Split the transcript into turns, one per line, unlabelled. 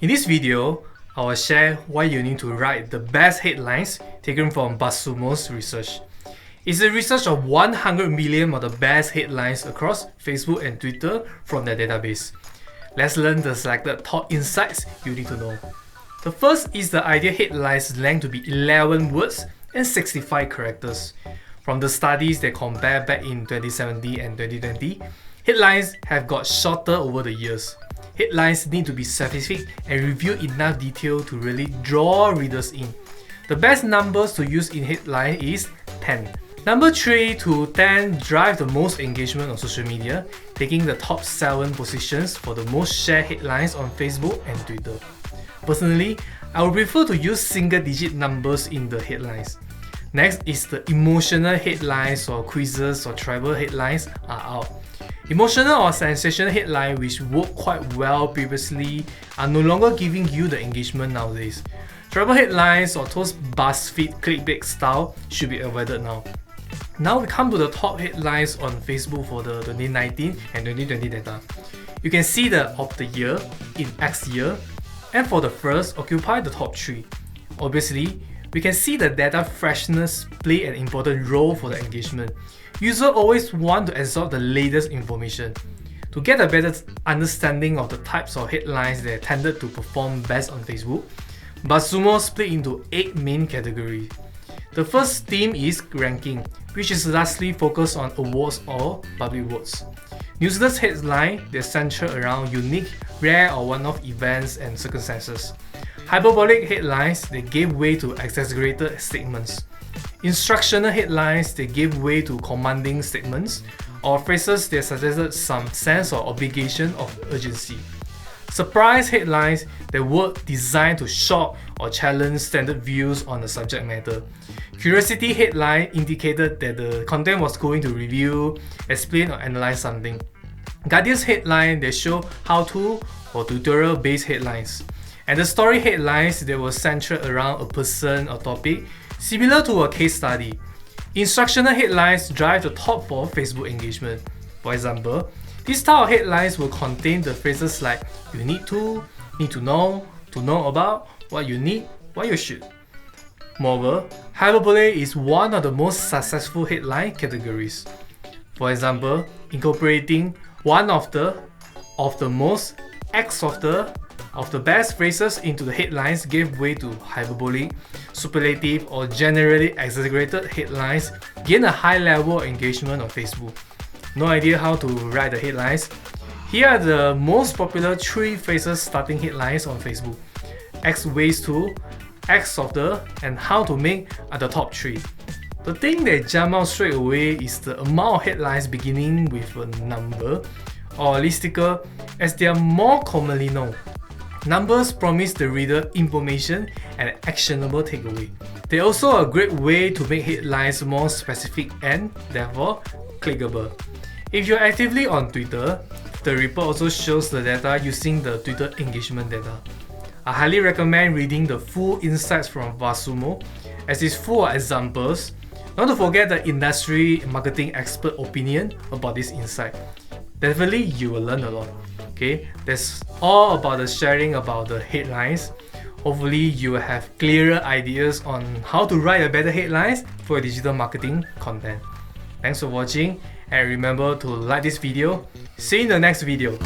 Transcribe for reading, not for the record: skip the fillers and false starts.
In this video, I will share why you need to write the best headlines taken from BuzzSumo's research. It's a research of 100 million of the best headlines across Facebook and Twitter from their database. Let's learn the selected top insights you need to know. The first is the ideal headlines length to be 11 words and 65 characters. From the studies that compare back in 2017 and 2020, headlines have got shorter over the years. Headlines need to be specific and reveal enough detail to really draw readers in. The best numbers to use in headline is 10. Number 3 to 10 drive the most engagement on social media, taking the top 7 positions for the most shared headlines on Facebook and Twitter. Personally, I would prefer to use single-digit numbers in the headlines. Next is the emotional headlines or quizzes or travel headlines are out. Emotional or sensational headlines which worked quite well previously are no longer giving you the engagement nowadays. Travel headlines or those BuzzFeed clickbait style should be avoided now. Now we come to the top headlines on Facebook for the 2019 and 2020 data. You can see the of the year in X year, and for the first occupy the top 3. Obviously, we can see the data freshness play an important role for the engagement. Users always want to absorb the latest information. To get a better understanding of the types of headlines that tended to perform best on Facebook, BuzzSumo split into 8 main categories. The first theme is ranking, which is largely focused on awards or public votes. Newsletters headline that center around unique, rare or one-off events and circumstances. Hyperbolic headlines that gave way to exaggerated statements. Instructional headlines that gave way to commanding statements or phrases that suggested some sense of obligation of urgency. Surprise headlines that were designed to shock or challenge standard views on the subject matter. Curiosity headline indicated that the content was going to review, explain or analyze something. Guardians headline that show how-to or tutorial-based headlines. And the story headlines that were centered around a person or topic, similar to a case study. Instructional headlines drive the top for Facebook engagement. For example, this type of headlines will contain the phrases like you need to know about, what you need, what you should. Moreover, hyperbole is one of the most successful headline categories. For example, incorporating one of the most X of the best phrases into the headlines gave way to hyperbolic, superlative or generally exaggerated headlines gain a high level of engagement on Facebook. No idea how to write the headlines? Here are the most popular 3 phrases starting headlines on Facebook. X ways to, X of the, and how to make are the top 3. The thing that jump out straight away is the amount of headlines beginning with a number or listicle as they are more commonly known. Numbers promise the reader information and actionable takeaway. They're also a great way to make headlines more specific and, therefore, clickable. If you're actively on Twitter, the report also shows the data using the Twitter engagement data. I highly recommend reading the full insights from BuzzSumo as it's full of examples. Not to forget the industry marketing expert opinion about this insight. Definitely you will learn a lot. Okay, that's all about the sharing about the headlines. Hopefully you will have clearer ideas on how to write a better headlines for your digital marketing content. Thanks for watching and remember to like this video. See you in the next video.